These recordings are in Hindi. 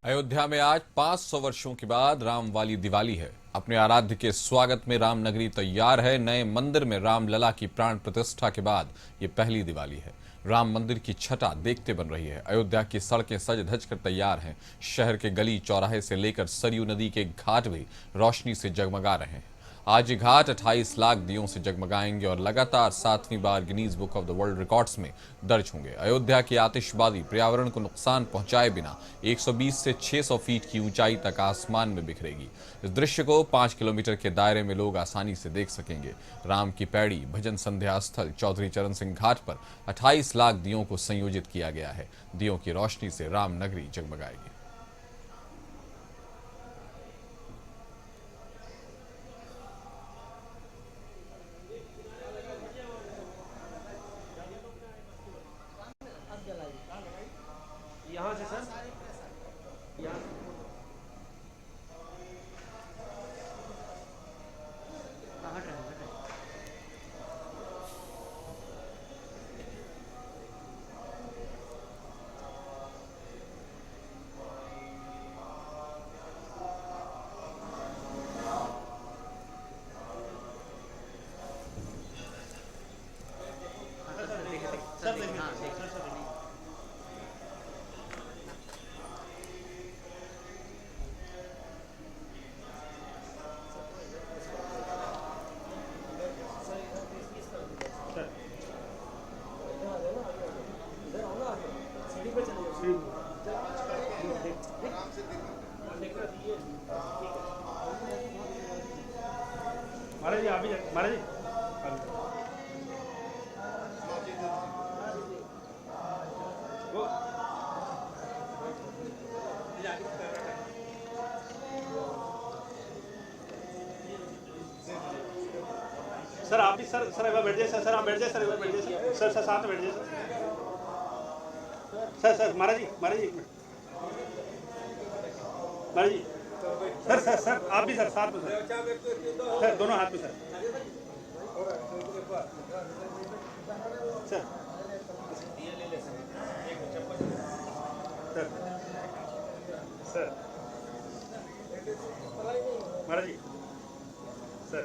अयोध्या में आज 500 वर्षों के बाद राम वाली दिवाली है। अपने आराध्य के स्वागत में राम नगरी तैयार है। नए मंदिर में राम लला की प्राण प्रतिष्ठा के बाद ये पहली दिवाली है। राम मंदिर की छटा देखते बन रही है। अयोध्या की सड़कें सज धज कर तैयार हैं। शहर के गली चौराहे से लेकर सरयू नदी के घाट भी रोशनी से जगमगा रहे हैं। आज ये घाट 28 लाख दियों से जगमगाएंगे और लगातार 7वीं बार Guinness book of the world records में दर्ज होंगे। अयोध्या की आतिशबाजी पर्यावरण को नुकसान पहुंचाए बिना 120 से 600 फीट की ऊंचाई तक आसमान में बिखरेगी। इस दृश्य को 5 किलोमीटर के दायरे में लोग आसानी से देख सकेंगे। राम की पैड़ी भजन संध्या स्थल चौधरी चरण सिंह घाट पर 28 लाख दियों को संयोजित किया गया है। दियों की रोशनी से राम नगरी जगमगाएगी। यहाँ से सर यहाँ हट रहे हैं। सब देखें हाँ देख सर सब महाराज जी आप भी महाराज जी वो सर आप भी सर एक बार बैठ जाइए सर आप बैठ जाइए सर एक बार बैठ जाइए सर साथ में बैठ जाइए सर महाराज जी एक मिनट महाराज जी सर आप भी सर साथ में सर दोनों हाथ में सर सर सर महाराज जी सर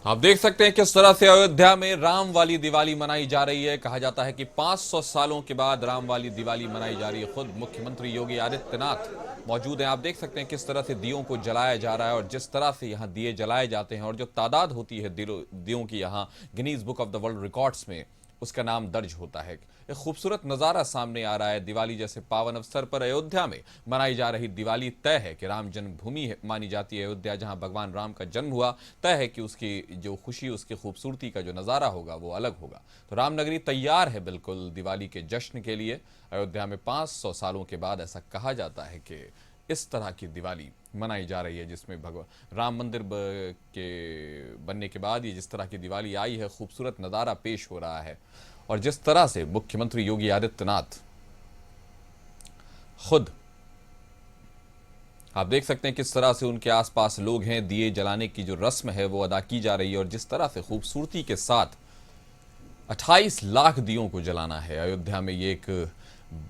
आप देख सकते हैं किस तरह से अयोध्या में राम वाली दिवाली मनाई जा रही है। कहा जाता है कि 500 सालों के बाद राम वाली दिवाली मनाई जा रही है। खुद मुख्यमंत्री योगी आदित्यनाथ मौजूद हैं। आप देख सकते हैं किस तरह से दियों को जलाया जा रहा है और जिस तरह से यहाँ दिए जलाए जाते हैं और जो तादाद होती है दियों की यहाँ Guinness book of the world records में उसका नाम दर्ज होता है। एक खूबसूरत नज़ारा सामने आ रहा है। दिवाली जैसे पावन अवसर पर अयोध्या में मनाई जा रही दिवाली तय है कि राम जन्मभूमि मानी जाती है अयोध्या, जहां भगवान राम का जन्म हुआ। तय है कि उसकी जो खुशी, उसकी खूबसूरती का जो नज़ारा होगा वो अलग होगा। तो राम नगरी तैयार है बिल्कुल दिवाली के जश्न के लिए। अयोध्या में 500 सालों के बाद ऐसा कहा जाता है कि इस तरह की दिवाली मनाई जा रही है, जिसमें भगवान राम मंदिर के बनने के बाद ये जिस तरह की दिवाली आई है, खूबसूरत नज़ारा पेश हो रहा है। और जिस तरह से मुख्यमंत्री योगी आदित्यनाथ खुद, आप देख सकते हैं किस तरह से उनके आसपास लोग हैं, दिए जलाने की जो रस्म है वो अदा की जा रही है और जिस तरह से खूबसूरती के साथ 28 लाख दियों को जलाना है अयोध्या में, ये एक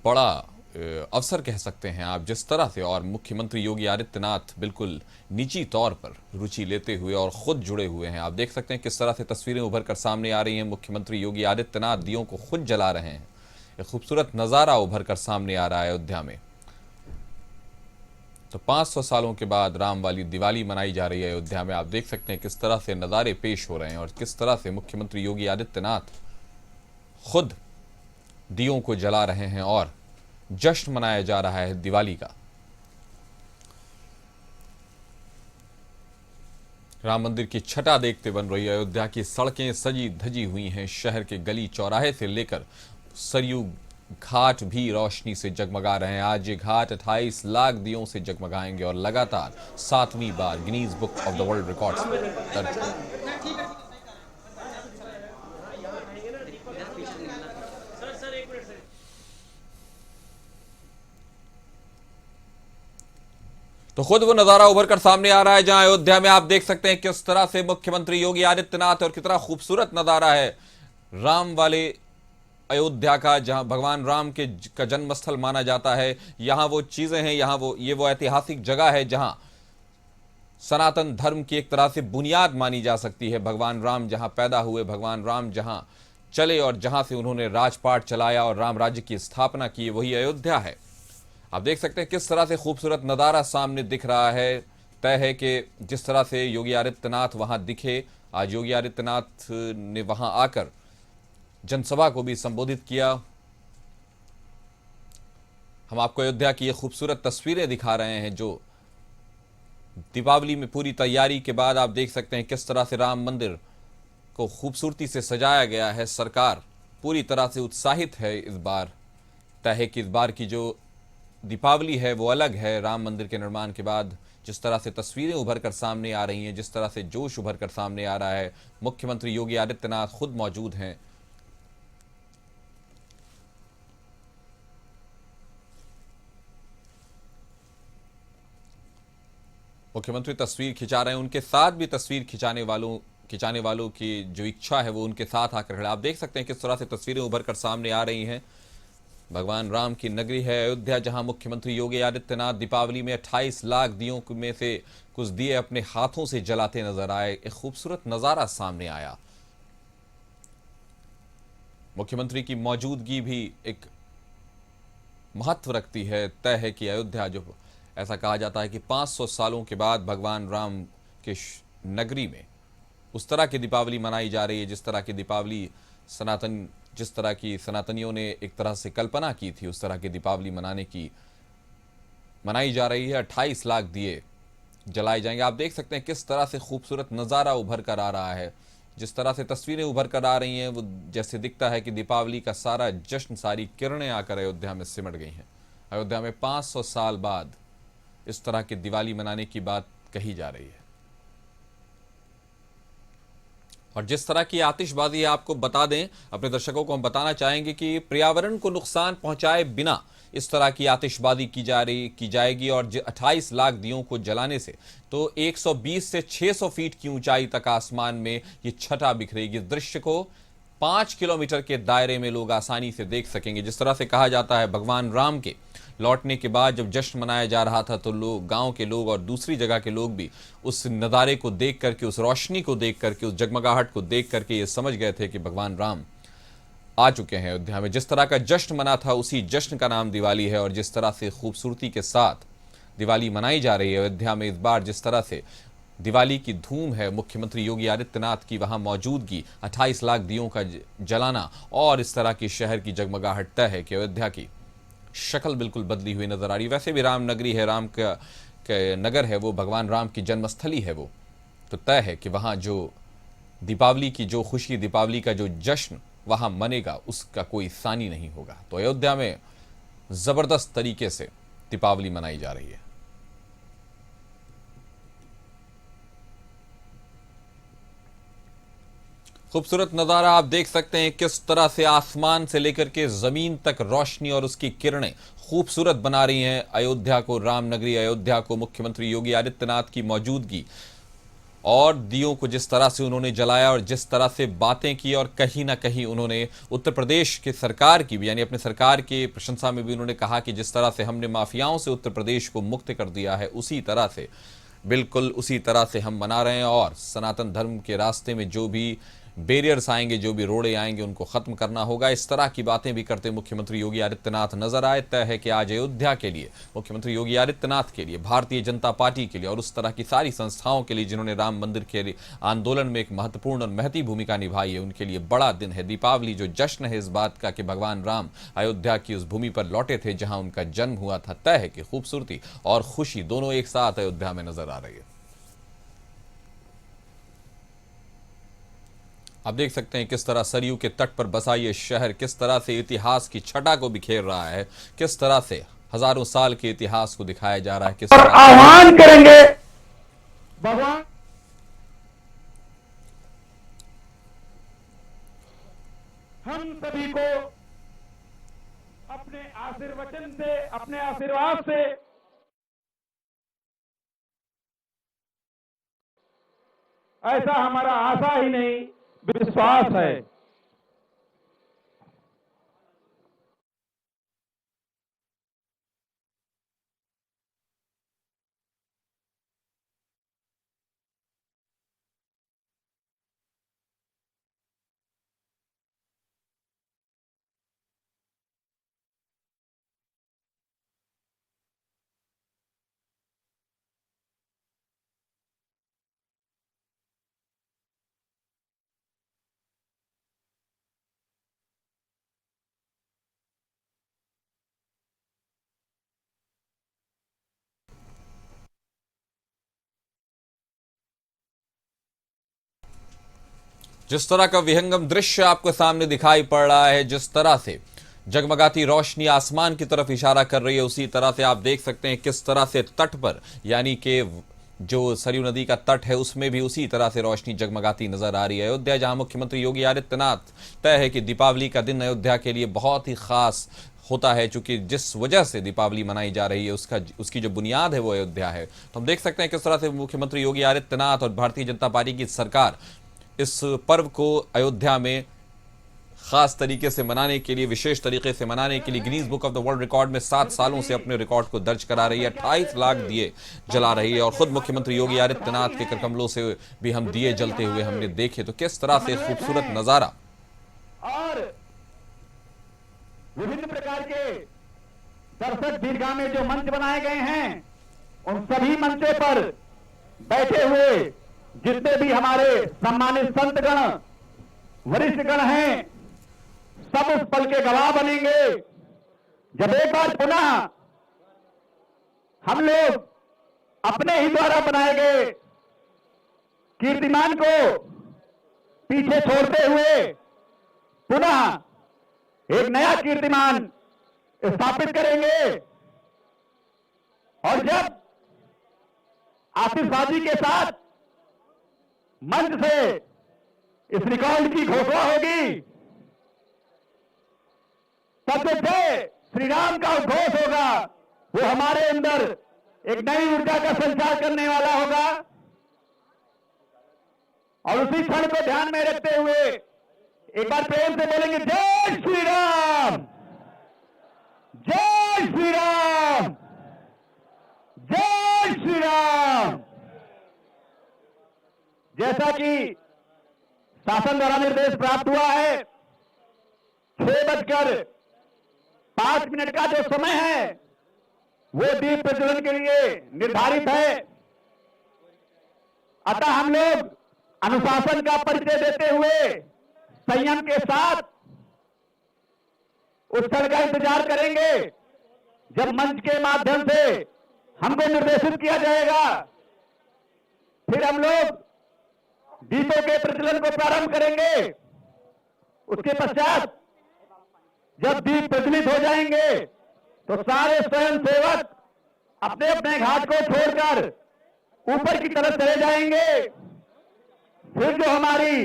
बड़ा अवसर कह सकते हैं आप। जिस तरह से और मुख्यमंत्री योगी आदित्यनाथ बिल्कुल निजी तौर पर रुचि लेते हुए और खुद जुड़े हुए हैं। आप देख सकते हैं किस तरह से तस्वीरें उभर कर सामने आ रही हैं। मुख्यमंत्री योगी आदित्यनाथ दियों को खुद जला रहे हैं। एक खूबसूरत नज़ारा उभर कर सामने आ रहा है अयोध्या में। तो 500 सालों के बाद राम वाली दिवाली मनाई जा रही है अयोध्या में। आप देख सकते हैं किस तरह से नज़ारे पेश हो रहे हैं और किस तरह से मुख्यमंत्री योगी आदित्यनाथ खुद दियों को जला रहे हैं और जश्न मनाया जा रहा है दिवाली का। राम मंदिर की छटा देखते बन रही है। अयोध्या की सड़कें सजी धजी हुई हैं। शहर के गली चौराहे से लेकर सरयू घाट भी रोशनी से जगमगा रहे हैं। आज ये घाट 28 लाख दियों से जगमगाएंगे और लगातार 7वीं बार Guinness book of the world records में दर्ज होंगे। तो खुद वो नजारा उभर कर सामने आ रहा है जहां अयोध्या में आप देख सकते हैं किस तरह से मुख्यमंत्री योगी आदित्यनाथ और कितना खूबसूरत नजारा है। राम वाले अयोध्या का, जहां भगवान राम के का जन्मस्थल माना जाता है, यहां वो चीजें हैं, यहां वो ऐतिहासिक जगह है जहां सनातन धर्म की एक तरह से बुनियाद मानी जा सकती है। भगवान राम जहां पैदा हुए, भगवान राम जहां चले और जहां से उन्होंने राजपाट चलाया और राम राज्य की स्थापना की, वही अयोध्या है। आप देख सकते हैं किस तरह से खूबसूरत नज़ारा सामने दिख रहा है। तय है कि जिस तरह से योगी आदित्यनाथ वहां दिखे, आज योगी आदित्यनाथ ने वहां आकर जनसभा को भी संबोधित किया। हम आपको अयोध्या की ये खूबसूरत तस्वीरें दिखा रहे हैं जो दीपावली में पूरी तैयारी के बाद आप देख सकते हैं किस तरह से राम मंदिर को खूबसूरती से सजाया गया है। सरकार पूरी तरह से उत्साहित है इस बार। तय है कि इस बार की जो दीपावली है वो अलग है। राम मंदिर के निर्माण के बाद जिस तरह से तस्वीरें उभर कर सामने आ रही हैं, जिस तरह से जोश उभर कर सामने आ रहा है, मुख्यमंत्री योगी आदित्यनाथ खुद मौजूद हैं। मुख्यमंत्री तस्वीर खिंचा रहे हैं, उनके साथ भी तस्वीर खिंचाने वालों की जो इच्छा है वो उनके साथ आकर खड़े। आप देख सकते हैं किस तरह से तस्वीरें उभर कर सामने आ रही हैं। भगवान राम की नगरी है अयोध्या, जहां मुख्यमंत्री योगी आदित्यनाथ दीपावली में 28 लाख दियों में से कुछ दिए अपने हाथों से जलाते नजर आए। एक खूबसूरत नजारा सामने आया। मुख्यमंत्री की मौजूदगी भी एक महत्व रखती है। तय है कि अयोध्या, जो ऐसा कहा जाता है कि 500 सालों के बाद भगवान राम के नगरी में उस तरह की दीपावली मनाई जा रही है जिस तरह की दीपावली जिस तरह की सनातनियों ने एक तरह से कल्पना की थी, उस तरह की दीपावली मनाई जा रही है। 28 लाख दिए जलाए जाएंगे। आप देख सकते हैं किस तरह से खूबसूरत नज़ारा उभर कर आ रहा है। जिस तरह से तस्वीरें उभर कर आ रही हैं वो जैसे दिखता है कि दीपावली का सारा जश्न, सारी किरणें आकर अयोध्या में सिमट गई हैं। अयोध्या में 500 साल बाद इस तरह की दिवाली मनाने की बात कही जा रही है। और जिस तरह की आतिशबाजी आपको बता दें, अपने दर्शकों को हम बताना चाहेंगे कि पर्यावरण को नुकसान पहुंचाए बिना इस तरह की आतिशबाजी की जाएगी। और 28 लाख दियों को जलाने से तो 120 से 600 फीट की ऊंचाई तक आसमान में ये छटा बिखरेगी। इस दृश्य को 5 किलोमीटर के दायरे में लोग आसानी से देख सकेंगे। जिस तरह से कहा जाता है भगवान राम के लौटने के बाद जब जश्न मनाया जा रहा था तो लोग, गांव के लोग और दूसरी जगह के लोग भी उस नज़ारे को देख करके, उस रोशनी को देख करके, उस जगमगाहट को देख करके ये समझ गए थे कि भगवान राम आ चुके हैं अयोध्या में। जिस तरह का जश्न मना था उसी जश्न का नाम दिवाली है। और जिस तरह से खूबसूरती के साथ दिवाली मनाई जा रही है अयोध्या में इस बार, जिस तरह से दिवाली की धूम है, मुख्यमंत्री योगी आदित्यनाथ की वहां मौजूदगी, 28 लाख दियों का जलाना और इस तरह की शहर की जगमगाहट, तय है कि अयोध्या की शक्ल बिल्कुल बदली हुई नजर आ रही। वैसे भी राम नगरी है, राम का नगर है वो, भगवान राम की जन्मस्थली है वो, तो तय है कि वहां जो दीपावली की जो खुशी, दीपावली का जो जश्न वहां मनेगा उसका कोई सानी नहीं होगा। तो अयोध्या में जबरदस्त तरीके से दीपावली मनाई जा रही है। खूबसूरत नज़ारा आप देख सकते हैं किस तरह से आसमान से लेकर के ज़मीन तक रोशनी और उसकी किरणें खूबसूरत बना रही हैं अयोध्या को, रामनगरी अयोध्या को। मुख्यमंत्री योगी आदित्यनाथ की मौजूदगी और दियों को जिस तरह से उन्होंने जलाया और जिस तरह से बातें की, और कहीं ना कहीं उन्होंने उत्तर प्रदेश के सरकार की भी, यानी अपने सरकार की प्रशंसा में भी उन्होंने कहा कि जिस तरह से हमने माफियाओं से उत्तर प्रदेश को मुक्त कर दिया है, उसी तरह से, बिल्कुल उसी तरह से हम मना रहे हैं। और सनातन धर्म के रास्ते में जो भी बैरियर्स आएंगे, जो भी रोड़े आएंगे, उनको खत्म करना होगा। इस तरह की बातें भी करते मुख्यमंत्री योगी आदित्यनाथ नजर आए। तय है कि आज अयोध्या के लिए, मुख्यमंत्री योगी आदित्यनाथ के लिए, भारतीय जनता पार्टी के लिए और उस तरह की सारी संस्थाओं के लिए जिन्होंने राम मंदिर के आंदोलन में एक महत्वपूर्ण और महती भूमिका निभाई है, उनके लिए बड़ा दिन है। दीपावली जो जश्न है इस बात का कि भगवान राम अयोध्या की उस भूमि पर लौटे थे जहां उनका जन्म हुआ था। तय है कि खूबसूरती और खुशी दोनों एक साथ अयोध्या में नजर आ रही है। आप देख सकते हैं किस तरह सरयू के तट पर बसा ये शहर किस तरह से इतिहास की छटा को बिखेर रहा है, किस तरह से हजारों साल के इतिहास को दिखाया जा रहा है, किस तरह आह्वान करेंगे भगवान हम सभी को अपने आशीर्वचन से, अपने आशीर्वाद से ऐसा हमारा आशा ही नहीं, विश्वास है जिस तरह का विहंगम दृश्य आपको सामने दिखाई पड़ रहा है, जिस तरह से जगमगाती रोशनी आसमान की तरफ इशारा कर रही है, उसी तरह से आप देख सकते हैं किस तरह से तट पर, यानी कि जो सरयू नदी का तट है उसमें भी उसी तरह से रोशनी जगमगाती नजर आ रही है। अयोध्या, जहां मुख्यमंत्री योगी आदित्यनाथ, तय है कि दीपावली का दिन अयोध्या के लिए बहुत ही खास होता है, चूंकि जिस वजह से दीपावली मनाई जा रही है उसकी जो बुनियाद है वो अयोध्या है। तो हम देख सकते हैं किस तरह से मुख्यमंत्री योगी आदित्यनाथ और भारतीय जनता पार्टी की सरकार इस पर्व को अयोध्या में खास तरीके से मनाने के लिए, विशेष तरीके से मनाने के लिए Guinness book of the world record में 7 सालों से अपने रिकॉर्ड को दर्ज करा रही है। 28 लाख दिए जला रही है और खुद मुख्यमंत्री योगी आदित्यनाथ के करकमलों से भी हम दिए जलते हुए हमने देखे। तो किस तरह से खूबसूरत नजारा और विभिन्न प्रकार के दर्शक दीर्घा में जो मंच बनाए गए हैं, उन सभी मंचों पर बैठे हुए जितने भी हमारे सम्मानित संतगण, वरिष्ठ गण हैं, सब उस पल के गवाह बनेंगे जब एक बार पुनः हम लोग अपने ही द्वारा बनाए गए कीर्तिमान को पीछे छोड़ते हुए पुनः एक नया कीर्तिमान स्थापित करेंगे। और जब आतिशबाजी के साथ मंच से इस रिकॉर्ड की घोषणा होगी, तब जो जय श्री राम का उद्घोष होगा वो हमारे अंदर एक नई ऊर्जा का संचार करने वाला होगा। और उसी क्षण को ध्यान में रखते हुए एक बार प्रेम से बोलेंगे, जय श्री राम, जय श्री राम, जय श्री राम। जैसा कि शासन द्वारा निर्देश प्राप्त हुआ है, 6:05 का जो समय है वो दीप प्रज्वलन के लिए निर्धारित है। अतः हम लोग अनुशासन का परिचय देते हुए संयम के साथ उस क्षण का इंतजार करेंगे जब मंच के माध्यम से हमको निर्देशित किया जाएगा। फिर हम लोग दीपों के प्रज्वलन को प्रारंभ करेंगे। उसके पश्चात जब दीप प्रज्वलित हो जाएंगे तो सारे स्वयंसेवक अपने अपने घाट को छोड़कर ऊपर की तरफ चले जाएंगे। फिर जो हमारी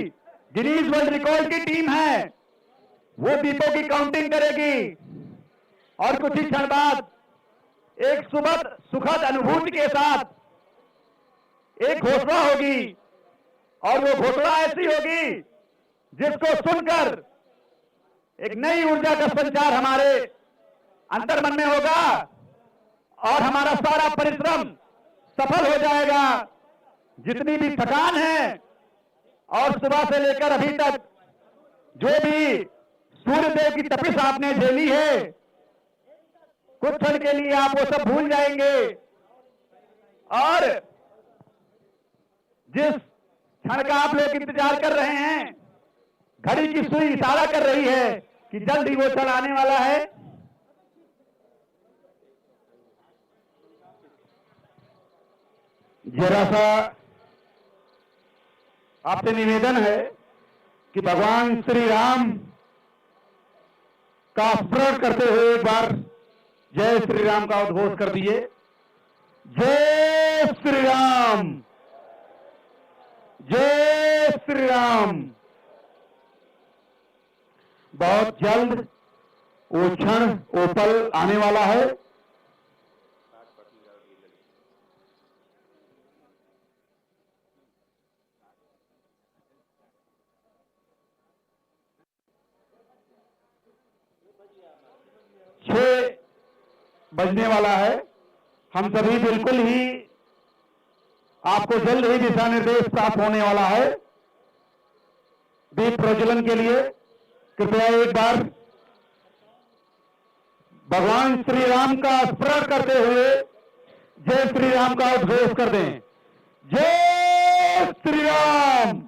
गिनीज वर्ल्ड रिकॉर्ड की टीम है वो दीपों की काउंटिंग करेगी और कुछ ही क्षण बाद एक सुखद अनुभूति के साथ एक घोषणा होगी। और वो घोषणा ऐसी होगी जिसको सुनकर एक नई ऊर्जा का संचार हमारे अंतर्मन में होगा और हमारा सारा परिश्रम सफल हो जाएगा। जितनी भी थकान है और सुबह से लेकर अभी तक जो भी सूर्यदेव की तपिश आपने झेली है, कुछ क्षण के लिए आप वो सब भूल जाएंगे और जिस क्षण का आप लोग इंतजार कर रहे हैं, घड़ी की सुई इशारा कर रही है कि जल्द ही वो क्षण आने वाला है। जरा सा आपसे निवेदन है कि भगवान श्री राम का स्मरण करते हुए एक बार जय श्री राम का उद्घोष कर दिए। जय श्री राम, जय श्री राम। बहुत जल्द वो क्षण, वो पल आने वाला है। बजने वाला है। हम सभी बिल्कुल ही आपको जल्द ही दिशा निर्देश प्राप्त होने वाला है दीप प्रज्वलन के लिए। कृपया एक बार भगवान श्री राम का स्मरण करते हुए जय श्री राम का उद्घोष कर दें। जय श्री राम।